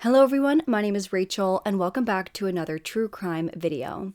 Hello everyone, my name is Rachel and welcome back to another true crime video.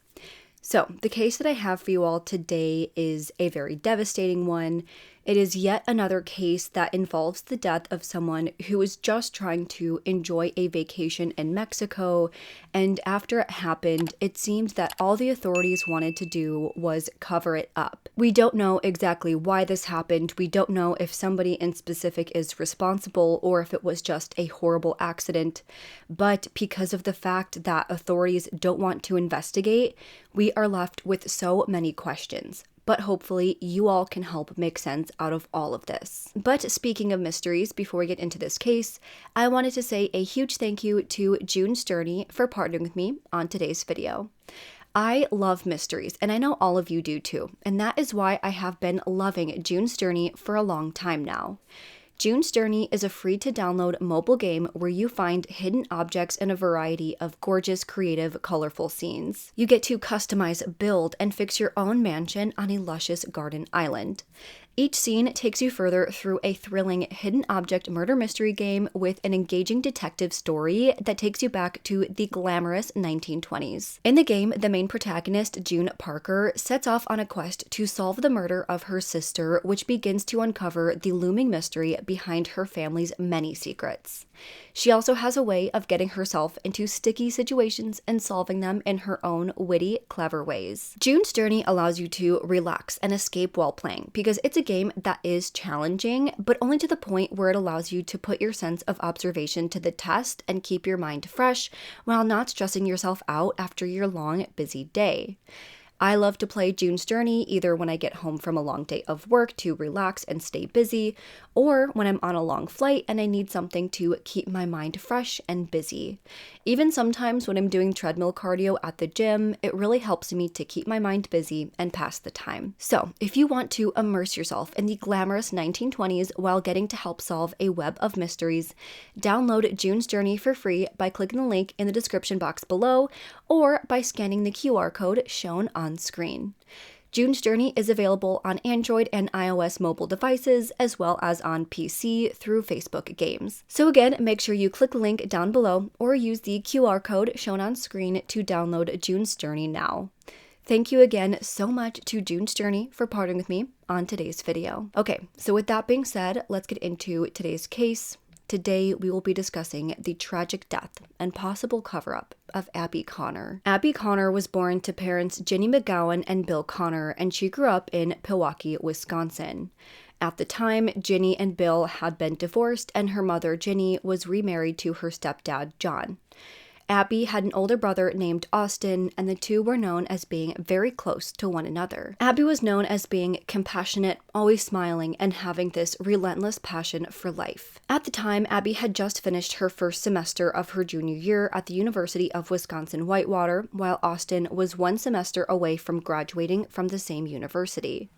So, the case that I have for you all today is a very devastating one. It is yet another case that involves the death of someone who was just trying to enjoy a vacation in Mexico, and after it happened, it seemed that all the authorities wanted to do was cover it up. We don't know exactly why this happened. We don't know if somebody in specific is responsible or if it was just a horrible accident, but because of the fact that authorities don't want to investigate, we are left with so many questions. But hopefully you all can help make sense out of all of this. But speaking of mysteries, before we get into this case, I wanted to say a huge thank you to June Sterney for partnering with me on today's video. I love mysteries, and I know all of you do too, and that is why I have been loving June Sterney for a long time now. June Sterney is a free-to-download mobile game where you find hidden objects in a variety of gorgeous, creative, colorful scenes. You get to customize, build, and fix your own mansion on a luscious garden island. Each scene takes you further through a thrilling hidden object murder mystery game with an engaging detective story that takes you back to the glamorous 1920s. In the game, the main protagonist, June Parker, sets off on a quest to solve the murder of her sister, which begins to uncover the looming mystery behind her family's many secrets. She also has a way of getting herself into sticky situations and solving them in her own witty, clever ways. June Sterney allows you to relax and escape while playing because it's a game that is challenging, but only to the point where it allows you to put your sense of observation to the test and keep your mind fresh while not stressing yourself out after your long, busy day. I love to play June Sterney either when I get home from a long day of work to relax and stay busy, or when I'm on a long flight and I need something to keep my mind fresh and busy. Even sometimes when I'm doing treadmill cardio at the gym, it really helps me to keep my mind busy and pass the time. So, if you want to immerse yourself in the glamorous 1920s while getting to help solve a web of mysteries, download June Sterney for free by clicking the link in the description box below or by scanning the QR code shown on screen. June Sterney is available on Android and iOS mobile devices as well as on PC through Facebook Games. So again, make sure you click the link down below or use the QR code shown on screen to download June Sterney now. Thank you again so much to June Sterney for partnering with me on today's video. Okay, so with that being said, let's get into today's case. Today, we will be discussing the tragic death and possible cover-up of Abbey Conner. Abbey Conner was born to parents Ginny McGowan and Bill Conner, and she grew up in Milwaukee, Wisconsin. At the time, Ginny and Bill had been divorced, and her mother, Ginny, was remarried to her stepdad, John. Abbey had an older brother named Austin, and the two were known as being very close to one another. Abbey was known as being compassionate, always smiling, and having this relentless passion for life. At the time, Abbey had just finished her first semester of her junior year at the University of Wisconsin-Whitewater, while Austin was one semester away from graduating from the same university.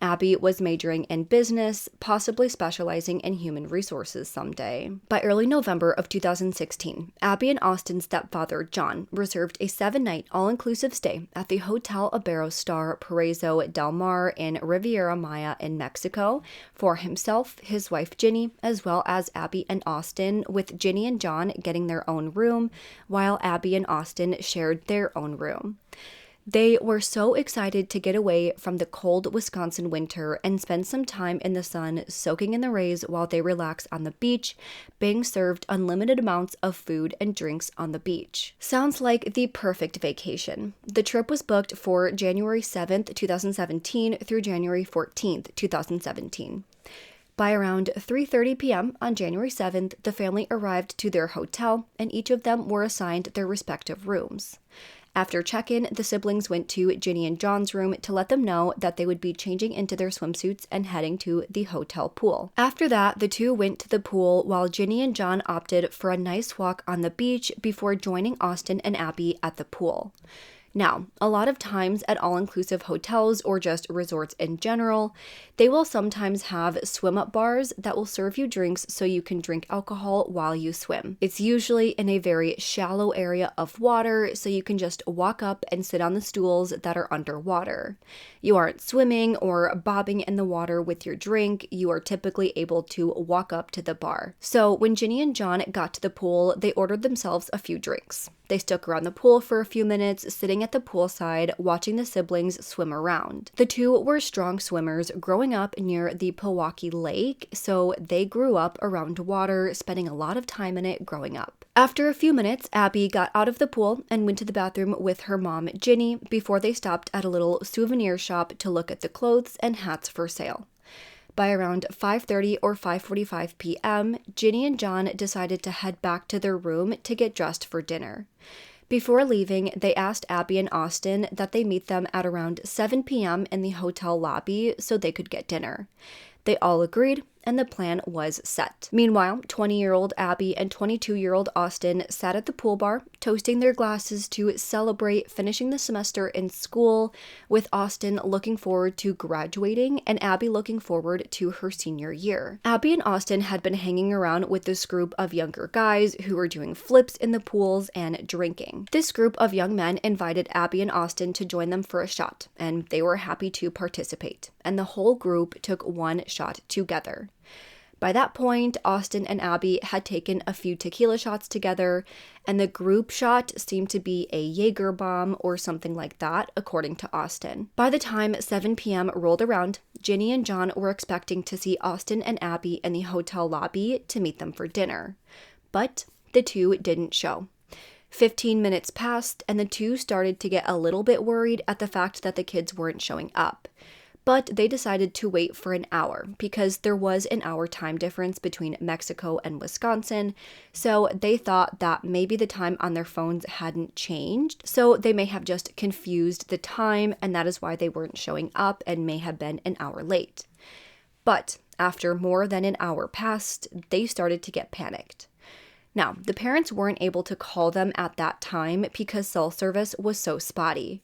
Abbey was majoring in business, possibly specializing in human resources someday. By early November of 2016, Abbey and Austin's stepfather, John, reserved a 7-night all-inclusive stay at the Hotel Iberostar Paraíso del Mar in Riviera Maya in Mexico for himself, his wife Ginny, as well as Abbey and Austin, with Ginny and John getting their own room, while Abbey and Austin shared their own room. They were so excited to get away from the cold Wisconsin winter and spend some time in the sun soaking in the rays while they relax on the beach, being served unlimited amounts of food and drinks on the beach. Sounds like the perfect vacation. The trip was booked for January 7th, 2017 through January 14th, 2017. By around 3:30 p.m. on January 7th, the family arrived to their hotel, and each of them were assigned their respective rooms. After check-in, the siblings went to Ginny and John's room to let them know that they would be changing into their swimsuits and heading to the hotel pool. After that, the two went to the pool while Ginny and John opted for a nice walk on the beach before joining Austin and Abbey at the pool. Now, a lot of times at all-inclusive hotels or just resorts in general, they will sometimes have swim-up bars that will serve you drinks so you can drink alcohol while you swim. It's usually in a very shallow area of water, so you can just walk up and sit on the stools that are underwater. You aren't swimming or bobbing in the water with your drink. You are typically able to walk up to the bar. So when Ginny and John got to the pool, they ordered themselves a few drinks. They stuck around the pool for a few minutes, sitting at the poolside, watching the siblings swim around. The two were strong swimmers growing up near the Pewaukee Lake, so they grew up around water, spending a lot of time in it growing up. After a few minutes, Abbey got out of the pool and went to the bathroom with her mom, Ginny, before they stopped at a little souvenir shop to look at the clothes and hats for sale. By around 5:30 or 5:45 p.m., Ginny and John decided to head back to their room to get dressed for dinner. Before leaving, they asked Abbey and Austin that they meet them at around 7 p.m. in the hotel lobby so they could get dinner. They all agreed, and the plan was set. Meanwhile, 20-year-old Abbey and 22-year-old Austin sat at the pool bar, toasting their glasses to celebrate finishing the semester in school, with Austin looking forward to graduating and Abbey looking forward to her senior year. Abbey and Austin had been hanging around with this group of younger guys who were doing flips in the pools and drinking. This group of young men invited Abbey and Austin to join them for a shot, and they were happy to participate, and the whole group took one shot together. By that point, Austin and Abbey had taken a few tequila shots together, and the group shot seemed to be a Jaeger bomb or something like that, according to Austin. By the time 7 p.m. rolled around, Ginny and John were expecting to see Austin and Abbey in the hotel lobby to meet them for dinner. But the two didn't show. 15 minutes passed, and the two started to get a little bit worried at the fact that the kids weren't showing up. But they decided to wait for an hour because there was an hour time difference between Mexico and Wisconsin, so they thought that maybe the time on their phones hadn't changed, so they may have just confused the time, and that is why they weren't showing up and may have been an hour late. But after more than an hour passed, they started to get panicked. Now, the parents weren't able to call them at that time because cell service was so spotty.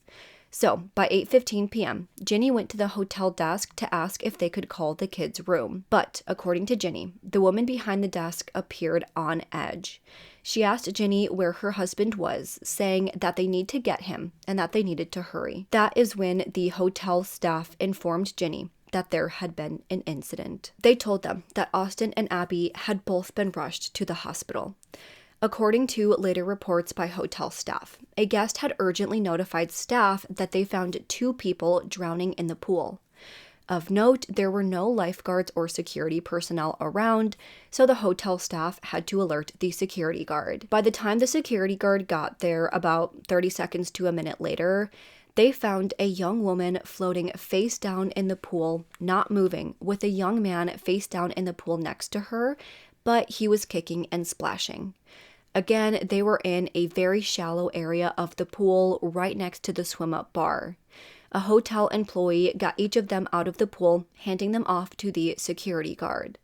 So, by 8:15 p.m., Ginny went to the hotel desk to ask if they could call the kids' room. But, according to Ginny, the woman behind the desk appeared on edge. She asked Ginny where her husband was, saying that they need to get him and that they needed to hurry. That is when the hotel staff informed Ginny that there had been an incident. They told them that Austin and Abbey had both been rushed to the hospital. According to later reports by hotel staff, a guest had urgently notified staff that they found two people drowning in the pool. Of note, there were no lifeguards or security personnel around, so the hotel staff had to alert the security guard. By the time the security guard got there, about 30 seconds to a minute later, they found a young woman floating face down in the pool, not moving, with a young man face down in the pool next to her, but he was kicking and splashing. Again, they were in a very shallow area of the pool right next to the swim-up bar. A hotel employee got each of them out of the pool, handing them off to the security guard.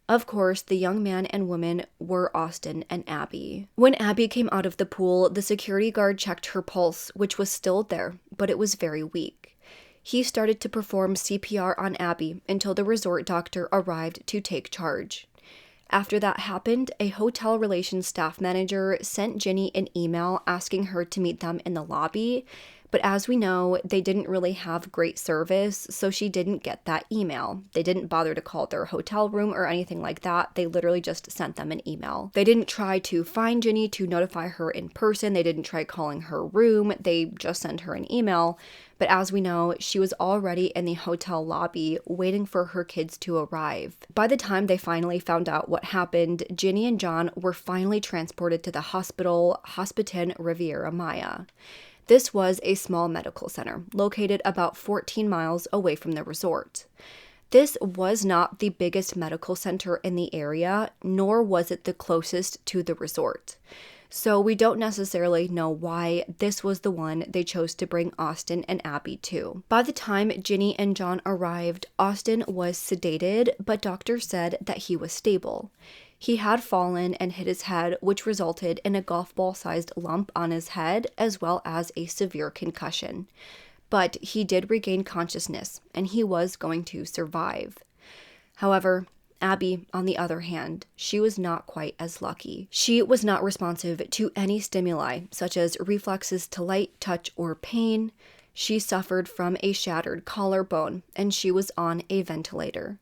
Of course, the young man and woman were Austin and Abbey. When Abbey came out of the pool, the security guard checked her pulse, which was still there, but it was very weak. He started to perform CPR on Abbey until the resort doctor arrived to take charge. After that happened, a hotel relations staff manager sent Ginny an email asking her to meet them in the lobby, but as we know, they didn't really have great service, so she didn't get that email. They didn't bother to call their hotel room or anything like that. They literally just sent them an email. They didn't try to find Ginny to notify her in person. They didn't try calling her room. They just sent her an email. But as we know, she was already in the hotel lobby waiting for her kids to arrive. By the time they finally found out what happened, Ginny and John were finally transported to the hospital, Hospitin Riviera Maya. This was a small medical center located about 14 miles away from the resort. This was not the biggest medical center in the area, nor was it the closest to the resort. So we don't necessarily know why this was the one they chose to bring Austin and Abbey to. By the time Ginny and John arrived, Austin was sedated, but doctors said that he was stable. He had fallen and hit his head, which resulted in a golf ball-sized lump on his head, as well as a severe concussion. But he did regain consciousness, and he was going to survive. However, Abbey, on the other hand, she was not quite as lucky. She was not responsive to any stimuli, such as reflexes to light, touch, or pain. She suffered from a shattered collarbone, and she was on a ventilator.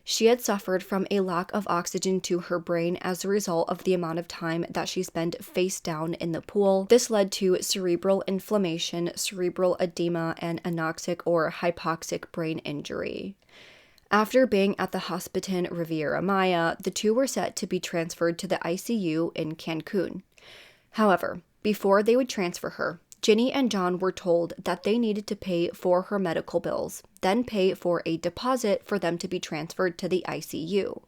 She had suffered from a lack of oxygen to her brain as a result of the amount of time that she spent face down in the pool. This led to cerebral inflammation, cerebral edema, and anoxic or hypoxic brain injury. After being at the Hospital Riviera Maya, the two were set to be transferred to the ICU in Cancun. However, before they would transfer her, Ginny and John were told that they needed to pay for her medical bills, then pay for a deposit for them to be transferred to the ICU.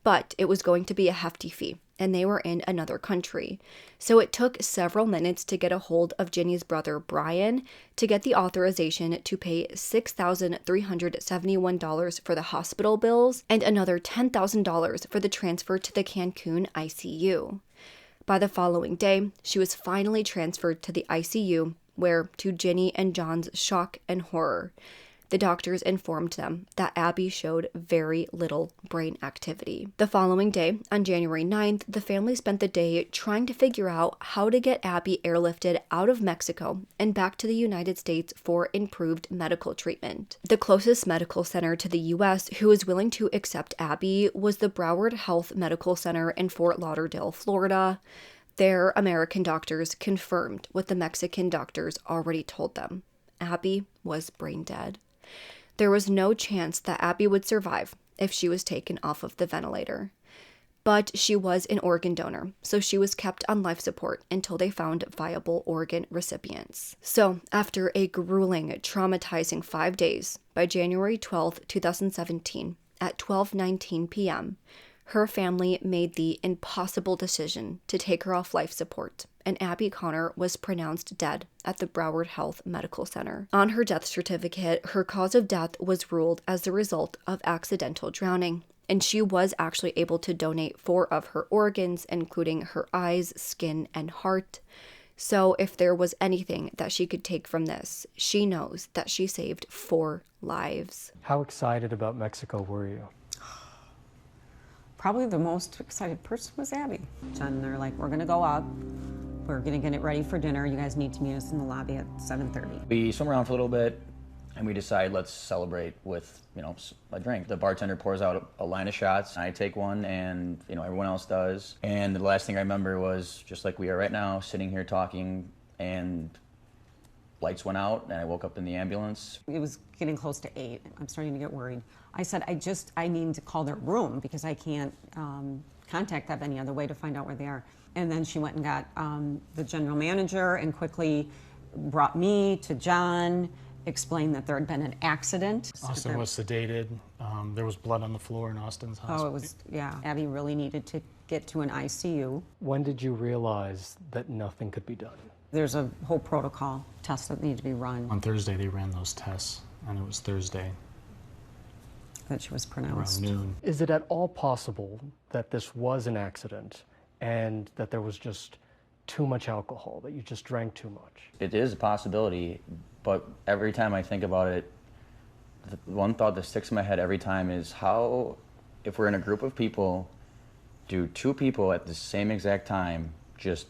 But it was going to be a hefty fee, and they were in another country. So it took several minutes to get a hold of Ginny's brother, Brian, to get the authorization to pay $6,371 for the hospital bills and another $10,000 for the transfer to the Cancun ICU. By the following day, she was finally transferred to the ICU, where, to Ginny and John's shock and horror, the doctors informed them that Abbey showed very little brain activity. The following day, on January 9th, the family spent the day trying to figure out how to get Abbey airlifted out of Mexico and back to the United States for improved medical treatment. The closest medical center to the U.S. who was willing to accept Abbey was the Broward Health Medical Center in Fort Lauderdale, Florida. Their American doctors confirmed what the Mexican doctors already told them. Abbey was brain dead. There was no chance that Abbey would survive if she was taken off of the ventilator. But she was an organ donor, so she was kept on life support until they found viable organ recipients. So, after a grueling, traumatizing 5 days, by January 12, 2017, at 12:19 p.m., her family made the impossible decision to take her off life support, and Abbey Conner was pronounced dead at the Broward Health Medical Center. On her death certificate, her cause of death was ruled as the result of accidental drowning, and she was actually able to donate 4 of her organs, including her eyes, skin, and heart. So if there was anything that she could take from this, she knows that she saved 4 lives. How excited about Mexico were you? Probably the most excited person was Abbey. And they're like, we're gonna go up, we're gonna get it ready for dinner, you guys need to meet us in the lobby at 7:30. We swim around for a little bit, and we decide let's celebrate with, a drink. The bartender pours out a line of shots, I take one, and, everyone else does. And the last thing I remember was, just like we are right now, sitting here talking, and lights went out, and I woke up in the ambulance. It was getting close to 8. I'm starting to get worried. I said, I need to call their room because I can't contact them any other way to find out where they are. And then she went and got the general manager and quickly brought me to John, explained that there had been an accident. Austin was sedated. There was blood on the floor in Austin's hospital. Oh, it was, yeah. Abbey really needed to get to an ICU. When did you realize that nothing could be done? There's a whole protocol, tests that need to be run. On Thursday, they ran those tests, and it was Thursday that she was pronounced. around noon. Is it at all possible that this was an accident and that there was just too much alcohol, that you just drank too much? It is a possibility, but every time I think about it, the one thought that sticks in my head every time is how, if we're in a group of people, do 2 people at the same exact time just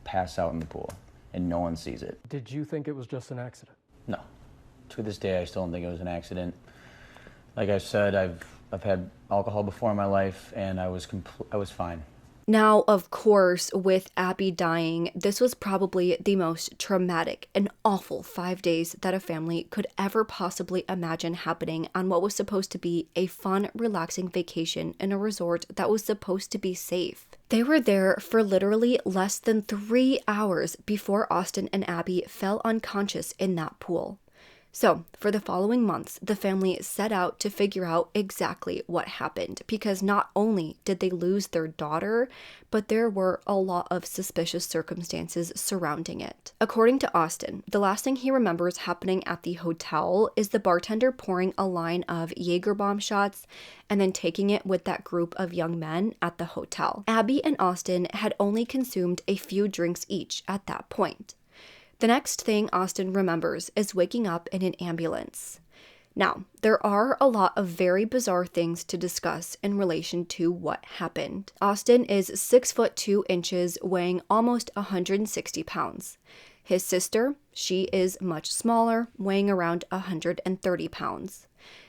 pass out in the pool and no one sees it? Did you think it was just an accident? No. To this day, I still don't think it was an accident. Like I said, I've had alcohol before in my life, and I was fine. Now, of course, with Abbey dying, this was probably the most traumatic and awful 5 days that a family could ever possibly imagine happening on what was supposed to be a fun, relaxing vacation in a resort that was supposed to be safe. They were there for literally less than 3 hours before Austin and Abbey fell unconscious in that pool. So, for the following months, the family set out to figure out exactly what happened, because not only did they lose their daughter, but there were a lot of suspicious circumstances surrounding it. According to Austin, the last thing he remembers happening at the hotel is the bartender pouring a line of Jaeger bomb shots and then taking it with that group of young men at the hotel. Abbey and Austin had only consumed a few drinks each at that point. The next thing Austin remembers is waking up in an ambulance. Now, there are a lot of very bizarre things to discuss in relation to what happened. Austin is 6'2", weighing almost 160 pounds. His sister, she is much smaller, weighing around 130 pounds.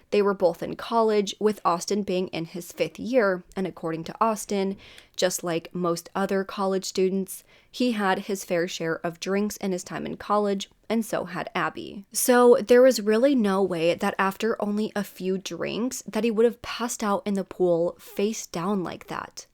They were both in college, with Austin being in his 5th year, and according to Austin, just like most other college students, he had his fair share of drinks in his time in college, and so had Abbey. So there was really no way that after only a few drinks that he would have passed out in the pool face down like that.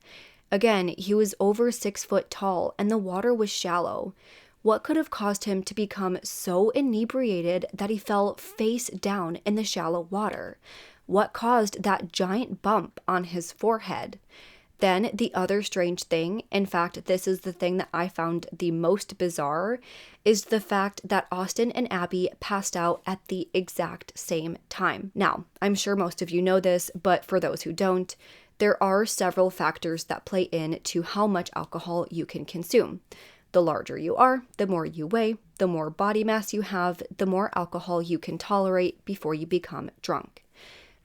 Again, he was over 6 foot tall, and the water was shallow. What could have caused him to become so inebriated that he fell face down in the shallow water? What caused that giant bump on his forehead? Then the other strange thing, in fact, this is the thing that I found the most bizarre, is the fact that Austin and Abbey passed out at the exact same time. Now, I'm sure most of you know this, but for those who don't, there are several factors that play into how much alcohol you can consume. The larger you are, the more you weigh, the more body mass you have, the more alcohol you can tolerate before you become drunk.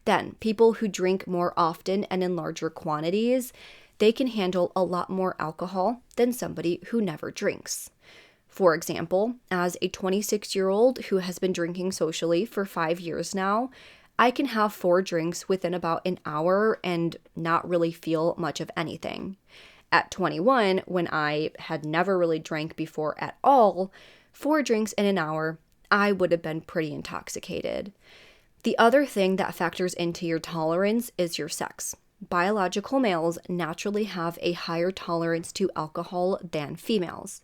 Then, people who drink more often and in larger quantities, they can handle a lot more alcohol than somebody who never drinks. For example, as a 26-year-old who has been drinking socially for 5 years now, I can have 4 drinks within about an hour and not really feel much of anything. At 21, when I had never really drank before at all, 4 drinks in an hour, I would have been pretty intoxicated. The other thing that factors into your tolerance is your sex. Biological males naturally have a higher tolerance to alcohol than females.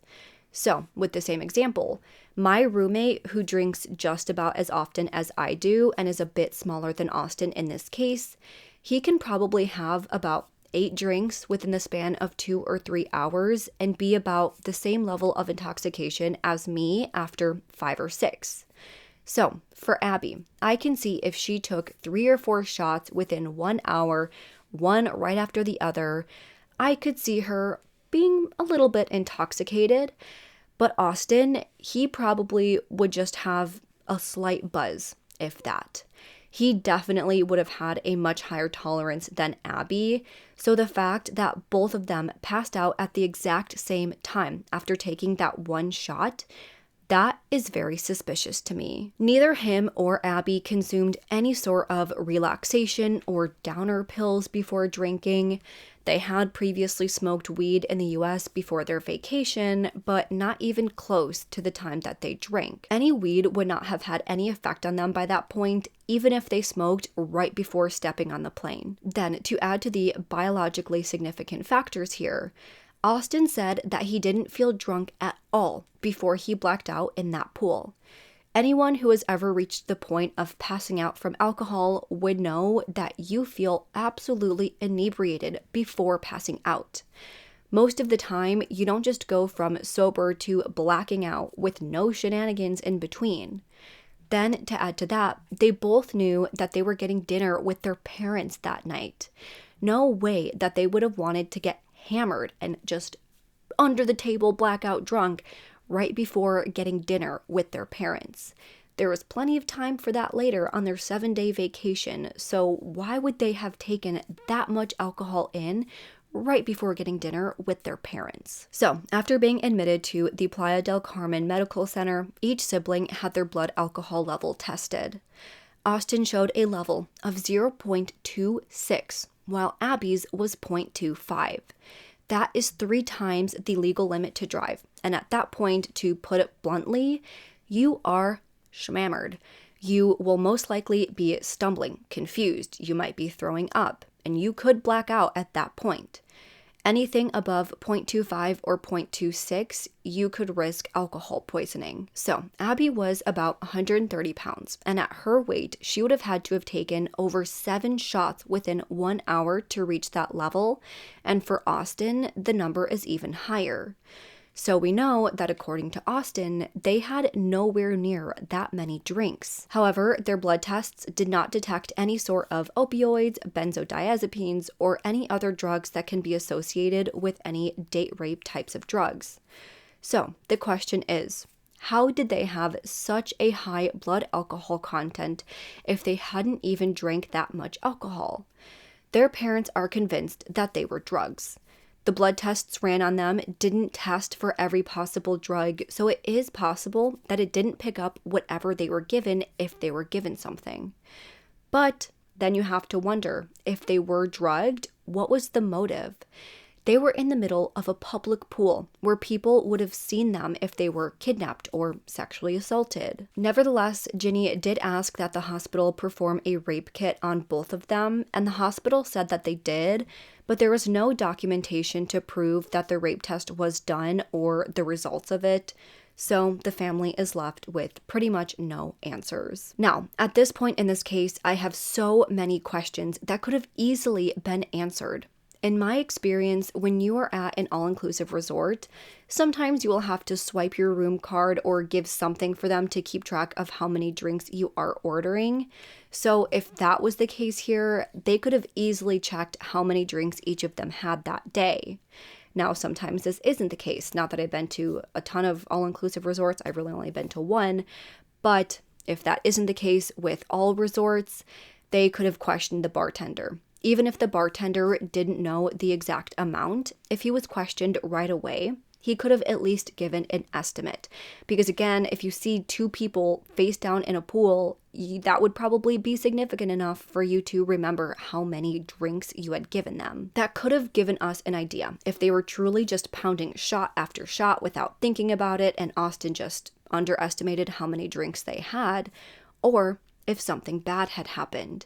So, with the same example, my roommate, who drinks just about as often as I do and is a bit smaller than Austin in this case, he can probably have about 8 drinks within the span of 2 or 3 hours and be about the same level of intoxication as me after 5 or 6. So, for Abbey, I can see if she took 3 or 4 shots within 1 hour, one right after the other, I could see her being a little bit intoxicated. But Austin, he probably would just have a slight buzz, if that. He definitely would have had a much higher tolerance than Abbey, so the fact that both of them passed out at the exact same time after taking that one shot, that is very suspicious to me. Neither him or Abbey consumed any sort of relaxation or downer pills before drinking. They had previously smoked weed in the US before their vacation, but not even close to the time that they drank. Any weed would not have had any effect on them by that point, even if they smoked right before stepping on the plane. Then, to add to the biologically significant factors here, Austin said that he didn't feel drunk at all before he blacked out in that pool. Anyone who has ever reached the point of passing out from alcohol would know that you feel absolutely inebriated before passing out. Most of the time, you don't just go from sober to blacking out with no shenanigans in between. Then, to add to that, they both knew that they were getting dinner with their parents that night. No way that they would have wanted to get hammered and just under the table blackout drunk right before getting dinner with their parents. There was plenty of time for that later on their 7-day vacation, so why would they have taken that much alcohol in right before getting dinner with their parents? So, after being admitted to the Playa del Carmen Medical Center, each sibling had their blood alcohol level tested. Austin showed a level of 0.26, while Abbey's was 0.25. That is 3 times the legal limit to drive. And at that point, to put it bluntly, you are schmammered. You will most likely be stumbling, confused. You might be throwing up, and you could black out at that point. Anything above 0.25 or 0.26, you could risk alcohol poisoning. So Abbey was about 130 pounds, and at her weight, she would have had to have taken over 7 shots within 1 hour to reach that level, and for Austin, the number is even higher. So we know that according to Austin, they had nowhere near that many drinks. However, their blood tests did not detect any sort of opioids, benzodiazepines, or any other drugs that can be associated with any date rape types of drugs. So the question is, how did they have such a high blood alcohol content if they hadn't even drank that much alcohol? Their parents are convinced that they were drugs. The blood tests ran on them didn't test for every possible drug, so it is possible that it didn't pick up whatever they were given if they were given something. But then you have to wonder, if they were drugged, what was the motive? They were in the middle of a public pool where people would have seen them if they were kidnapped or sexually assaulted. Nevertheless, Ginny did ask that the hospital perform a rape kit on both of them, and the hospital said that they did, but there was no documentation to prove that the rape test was done or the results of it. So the family is left with pretty much no answers. Now, at this point in this case, I have so many questions that could have easily been answered. In my experience, when you are at an all-inclusive resort, sometimes you will have to swipe your room card or give something for them to keep track of how many drinks you are ordering. So if that was the case here, they could have easily checked how many drinks each of them had that day. Now, sometimes this isn't the case. Not that I've been to a ton of all-inclusive resorts, I've really only been to one, but if that isn't the case with all resorts, they could have questioned the bartender. Even if the bartender didn't know the exact amount, if he was questioned right away, he could have at least given an estimate. Because again, if you see 2 people face down in a pool, that would probably be significant enough for you to remember how many drinks you had given them. That could have given us an idea if they were truly just pounding shot after shot without thinking about it, and Austin just underestimated how many drinks they had, or if something bad had happened.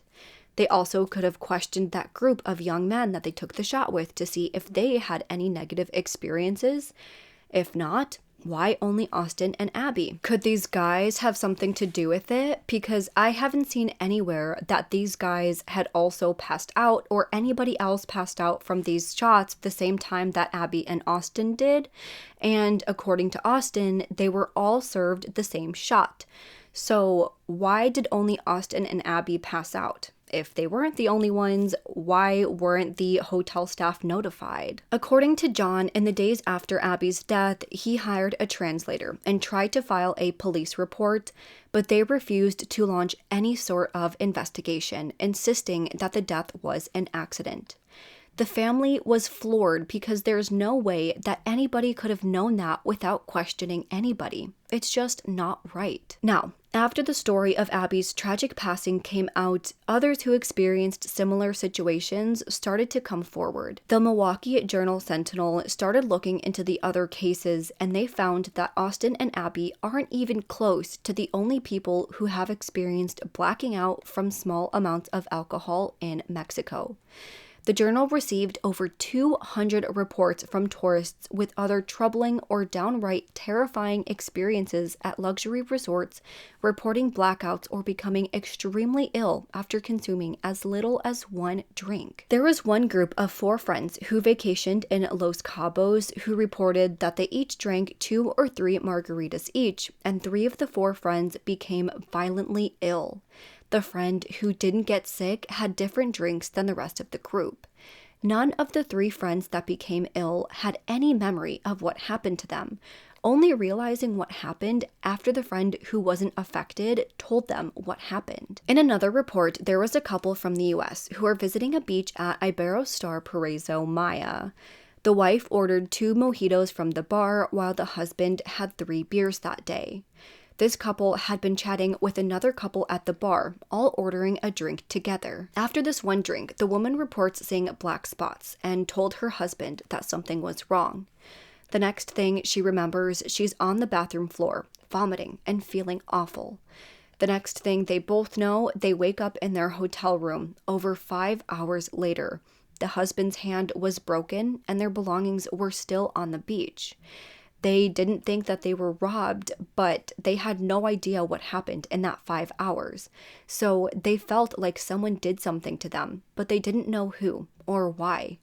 They also could have questioned that group of young men that they took the shot with to see if they had any negative experiences. If not, why only Austin and Abbey? Could these guys have something to do with it? Because I haven't seen anywhere that these guys had also passed out or anybody else passed out from these shots the same time that Abbey and Austin did. And according to Austin, they were all served the same shot. So why did only Austin and Abbey pass out? If they weren't the only ones, why weren't the hotel staff notified? According to John, in the days after Abbey's death, he hired a translator and tried to file a police report, but they refused to launch any sort of investigation, insisting that the death was an accident. The family was floored because there's no way that anybody could have known that without questioning anybody. It's just not right. Now, after the story of Abbey's tragic passing came out, others who experienced similar situations started to come forward. The Milwaukee Journal-Sentinel started looking into the other cases, and they found that Austin and Abbey aren't even close to the only people who have experienced blacking out from small amounts of alcohol in Mexico. The journal received over 200 reports from tourists with other troubling or downright terrifying experiences at luxury resorts, reporting blackouts or becoming extremely ill after consuming as little as 1 drink. There was one group of 4 friends who vacationed in Los Cabos who reported that they each drank 2 or 3 margaritas each, and 3 of the 4 friends became violently ill. The friend who didn't get sick had different drinks than the rest of the group. None of the 3 friends that became ill had any memory of what happened to them, only realizing what happened after the friend who wasn't affected told them what happened. In another report, there was a couple from the US who were visiting a beach at Iberostar Paraiso Maya. The wife ordered 2 mojitos from the bar while the husband had 3 beers that day. This couple had been chatting with another couple at the bar, all ordering a drink together. After this one drink, the woman reports seeing black spots and told her husband that something was wrong. The next thing she remembers, she's on the bathroom floor, vomiting and feeling awful. The next thing they both know, they wake up in their hotel room over 5 hours later. The husband's hand was broken and their belongings were still on the beach. They didn't think that they were robbed, but they had no idea what happened in that 5 hours. So they felt like someone did something to them, but they didn't know who or why.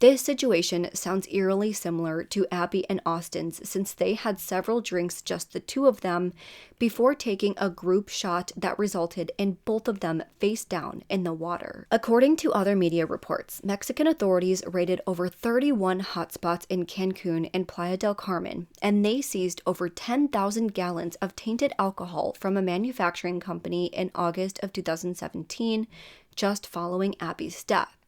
This situation sounds eerily similar to Abbey and Austin's, since they had several drinks, just the two of them, before taking a group shot that resulted in both of them face down in the water. According to other media reports, Mexican authorities raided over 31 hotspots in Cancun and Playa del Carmen, and they seized over 10,000 gallons of tainted alcohol from a manufacturing company in August of 2017, just following Abbey's death.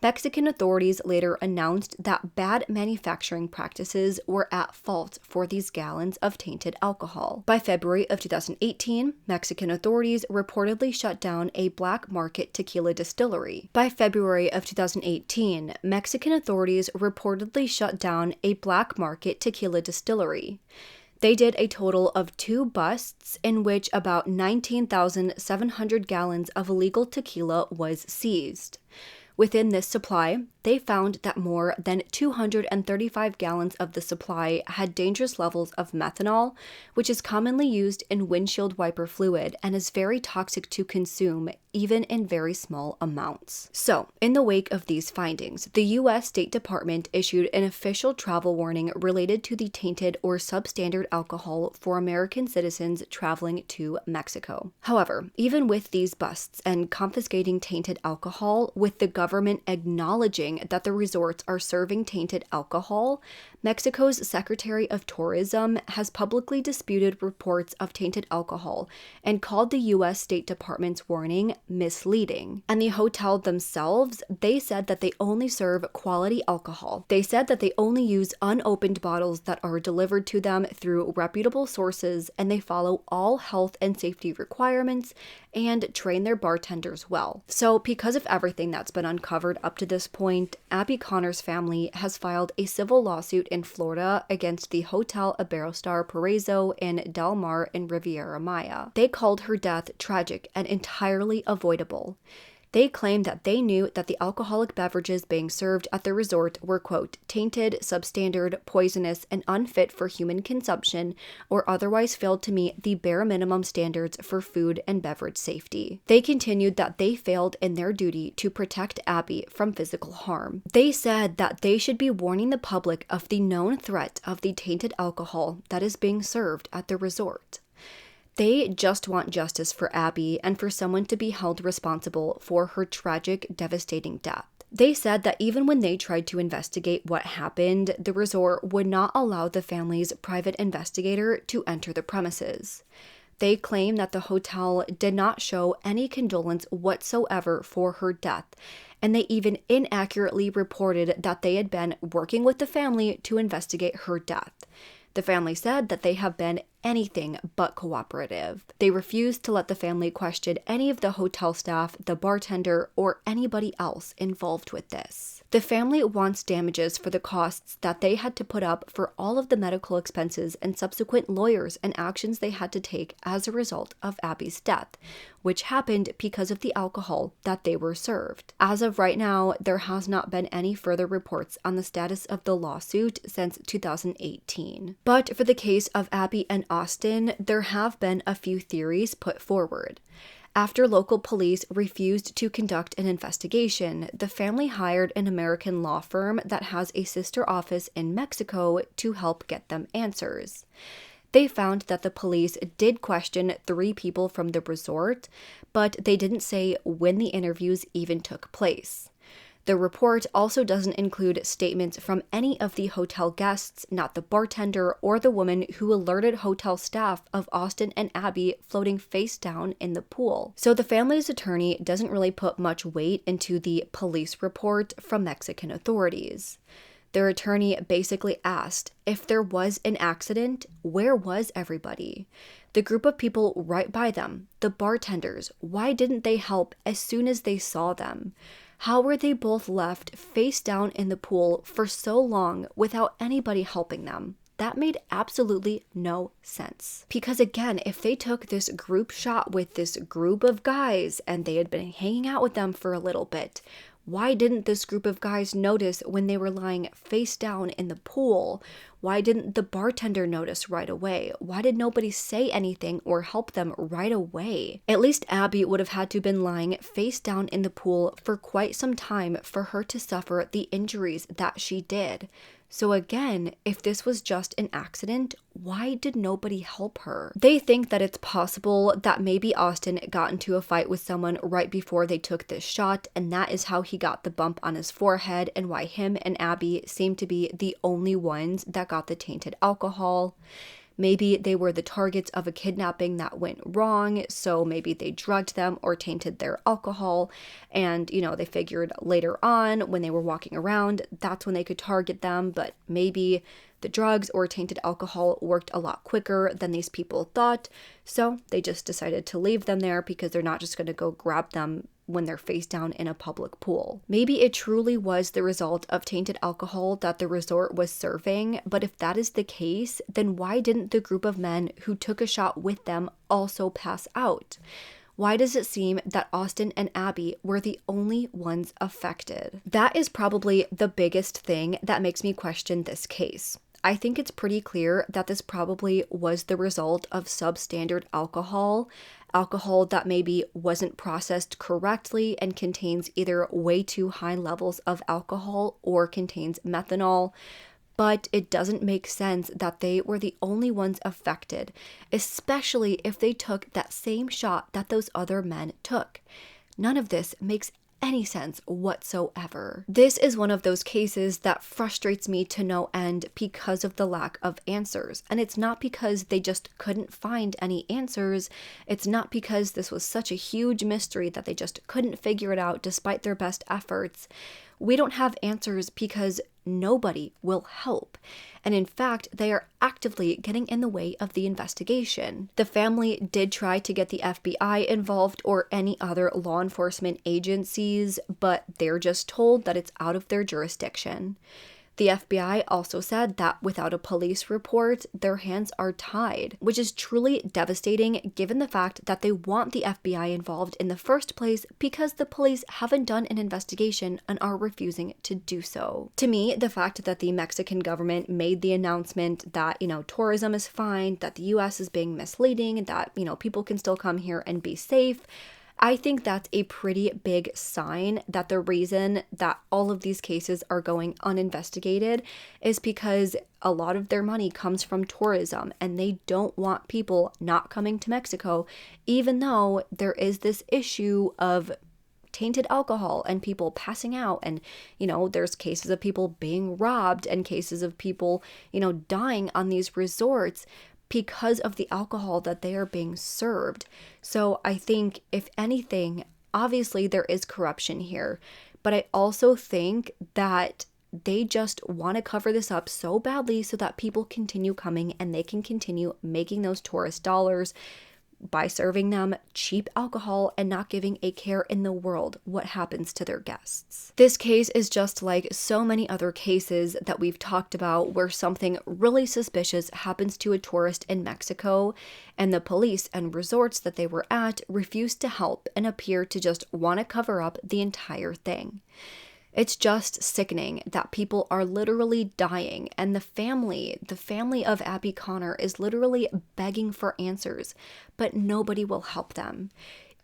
Mexican authorities later announced that bad manufacturing practices were at fault for these gallons of tainted alcohol. By February of 2018, Mexican authorities reportedly shut down a black market tequila distillery. By February of 2018, Mexican authorities reportedly shut down a black market tequila distillery. They did a total of 2 busts in which about 19,700 gallons of illegal tequila was seized. Within this supply, they found that more than 235 gallons of the supply had dangerous levels of methanol, which is commonly used in windshield wiper fluid and is very toxic to consume, even in very small amounts. So, in the wake of these findings, the U.S. State Department issued an official travel warning related to the tainted or substandard alcohol for American citizens traveling to Mexico. However, even with these busts and confiscating tainted alcohol, with the government acknowledging that the resorts are serving tainted alcohol, Mexico's Secretary of Tourism has publicly disputed reports of tainted alcohol and called the U.S. State Department's warning misleading. And the hotel themselves, they said that they only serve quality alcohol. They said that they only use unopened bottles that are delivered to them through reputable sources, and they follow all health and safety requirements and train their bartenders well. So because of everything that's been uncovered up to this point, Abbey Conner's family has filed a civil lawsuit in Florida against the Hotel Iberostar Paraiso in Del Mar in Riviera Maya. They called her death tragic and entirely avoidable. They claimed that they knew that the alcoholic beverages being served at the resort were, quote, tainted, substandard, poisonous, and unfit for human consumption, or otherwise failed to meet the bare minimum standards for food and beverage safety. They continued that they failed in their duty to protect Abbey from physical harm. They said that they should be warning the public of the known threat of the tainted alcohol that is being served at the resort. They just want justice for Abbey and for someone to be held responsible for her tragic, devastating death. They said that even when they tried to investigate what happened, the resort would not allow the family's private investigator to enter the premises. They claim that the hotel did not show any condolence whatsoever for her death, and they even inaccurately reported that they had been working with the family to investigate her death. The family said that they have been anything but cooperative. They refused to let the family question any of the hotel staff, the bartender, or anybody else involved with this. The family wants damages for the costs that they had to put up for all of the medical expenses and subsequent lawyers and actions they had to take as a result of Abbey's death, which happened because of the alcohol that they were served. As of right now, there has not been any further reports on the status of the lawsuit since 2018. But for the case of Abbey and Austin, there have been a few theories put forward. After local police refused to conduct an investigation, the family hired an American law firm that has a sister office in Mexico to help get them answers. They found that the police did question 3 people from the resort, but they didn't say when the interviews even took place. The report also doesn't include statements from any of the hotel guests, not the bartender or the woman who alerted hotel staff of Austin and Abbey floating face down in the pool. So the family's attorney doesn't really put much weight into the police report from Mexican authorities. Their attorney basically asked, if there was an accident, where was everybody? The group of people right by them, the bartenders, why didn't they help as soon as they saw them? How were they both left face down in the pool for so long without anybody helping them? That made absolutely no sense. Because again, if they took this group shot with this group of guys and they had been hanging out with them for a little bit, Why didn't this group of guys notice when they were lying face down in the pool? Why didn't the bartender notice right away? Why did nobody say anything or help them right away? At least Abbey would have had to have been lying face down in the pool for quite some time for her to suffer the injuries that she did. So again, if this was just an accident, why did nobody help her? They think that it's possible that maybe Austin got into a fight with someone right before they took this shot, and that is how he got the bump on his forehead and why him and Abbey seem to be the only ones that got the tainted alcohol. Maybe they were the targets of a kidnapping that went wrong, so maybe they drugged them or tainted their alcohol, and, they figured later on when they were walking around, that's when they could target them, but maybe the drugs or tainted alcohol worked a lot quicker than these people thought, so they just decided to leave them there because they're not just going to go grab them when they're face down in a public pool. Maybe it truly was the result of tainted alcohol that the resort was serving, but if that is the case, then why didn't the group of men who took a shot with them also pass out? Why does it seem that Austin and Abbey were the only ones affected? That is probably the biggest thing that makes me question this case. I think it's pretty clear that this probably was the result of substandard alcohol that maybe wasn't processed correctly and contains either way too high levels of alcohol or contains methanol. But it doesn't make sense that they were the only ones affected, especially if they took that same shot that those other men took. None of this makes any sense whatsoever. This is one of those cases that frustrates me to no end because of the lack of answers. And it's not because they just couldn't find any answers. It's not because this was such a huge mystery that they just couldn't figure it out despite their best efforts. We don't have answers because nobody will help. And in fact, they are actively getting in the way of the investigation. The family did try to get the FBI involved or any other law enforcement agencies, but they're just told that it's out of their jurisdiction. The FBI also said that without a police report, their hands are tied, which is truly devastating given the fact that they want the FBI involved in the first place because the police haven't done an investigation and are refusing to do so. To me, the fact that the Mexican government made the announcement that, tourism is fine, that the US is being misleading, that, people can still come here and be safe, I think that's a pretty big sign that the reason that all of these cases are going uninvestigated is because a lot of their money comes from tourism and they don't want people not coming to Mexico, even though there is this issue of tainted alcohol and people passing out and, there's cases of people being robbed and cases of people, dying on these resorts because of the alcohol that they are being served. So I think, if anything, obviously there is corruption here, but I also think that they just want to cover this up so badly so that people continue coming and they can continue making those tourist dollars by serving them cheap alcohol and not giving a care in the world what happens to their guests. This case is just like so many other cases that we've talked about where something really suspicious happens to a tourist in Mexico and the police and resorts that they were at refuse to help and appear to just want to cover up the entire thing. It's just sickening that people are literally dying, and the family of Abbey Conner is literally begging for answers, but nobody will help them.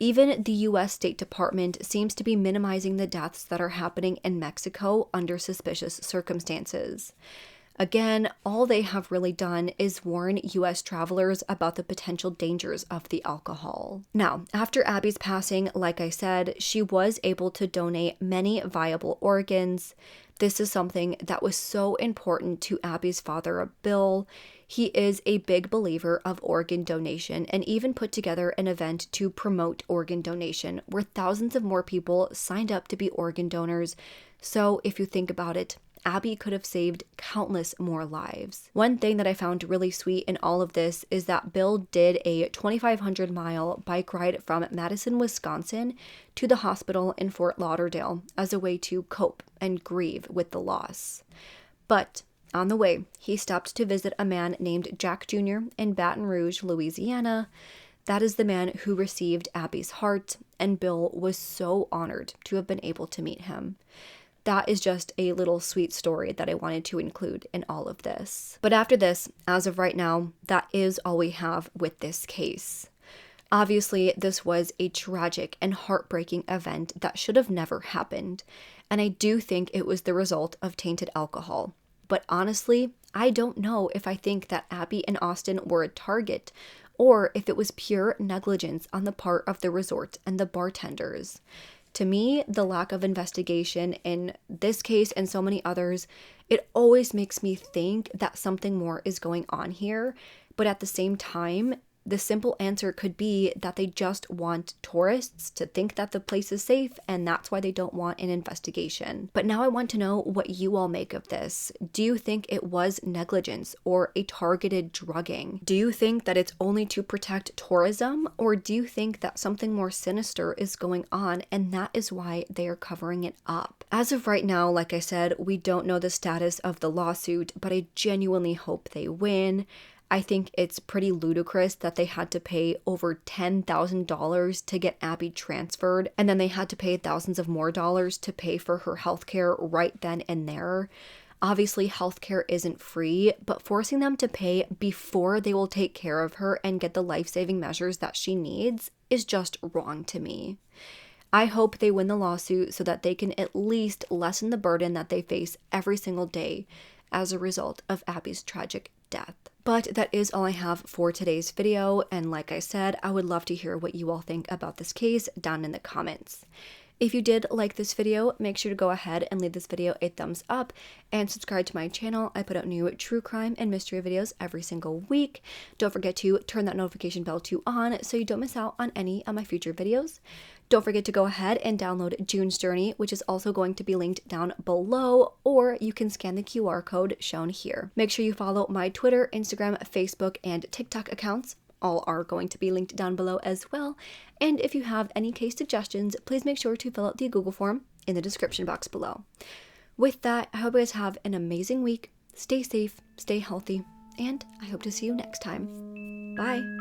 Even the U.S. State Department seems to be minimizing the deaths that are happening in Mexico under suspicious circumstances. Again, all they have really done is warn U.S. travelers about the potential dangers of the alcohol. Now, after Abbey's passing, like I said, she was able to donate many viable organs. This is something that was so important to Abbey's father, Bill. He is a big believer of organ donation and even put together an event to promote organ donation where thousands of more people signed up to be organ donors. So if you think about it, Abbey could have saved countless more lives. One thing that I found really sweet in all of this is that Bill did a 2,500-mile bike ride from Madison, Wisconsin to the hospital in Fort Lauderdale as a way to cope and grieve with the loss. But on the way, he stopped to visit a man named Jack Jr. in Baton Rouge, Louisiana. That is the man who received Abbey's heart, and Bill was so honored to have been able to meet him. That is just a little sweet story that I wanted to include in all of this. But after this, as of right now, that is all we have with this case. Obviously, this was a tragic and heartbreaking event that should have never happened, and I do think it was the result of tainted alcohol. But honestly, I don't know if I think that Abbey and Austin were a target, or if it was pure negligence on the part of the resort and the bartenders. To me, the lack of investigation in this case and so many others, it always makes me think that something more is going on here. But at the same time, the simple answer could be that they just want tourists to think that the place is safe, and that's why they don't want an investigation. But now I want to know what you all make of this. Do you think it was negligence or a targeted drugging? Do you think that it's only to protect tourism, or do you think that something more sinister is going on and that is why they are covering it up? As of right now, like I said, we don't know the status of the lawsuit, but I genuinely hope they win. I think it's pretty ludicrous that they had to pay over $10,000 to get Abbey transferred, and then they had to pay thousands of more dollars to pay for her healthcare right then and there. Obviously, healthcare isn't free, but forcing them to pay before they will take care of her and get the life-saving measures that she needs is just wrong to me. I hope they win the lawsuit so that they can at least lessen the burden that they face every single day as a result of Abbey's tragic death. But that is all I have for today's video, and like I said, I would love to hear what you all think about this case down in the comments. If you did like this video, make sure to go ahead and leave this video a thumbs up and subscribe to my channel. I put out new true crime and mystery videos every single week. Don't forget to turn that notification bell on so you don't miss out on any of my future videos. Don't forget to go ahead and download June's Journey, which is also going to be linked down below, or you can scan the QR code shown here. Make sure you follow my Twitter, Instagram, Facebook, and TikTok accounts. All are going to be linked down below as well. And if you have any case suggestions, please make sure to fill out the Google form in the description box below. With that, I hope you guys have an amazing week. Stay safe, stay healthy, and I hope to see you next time. Bye!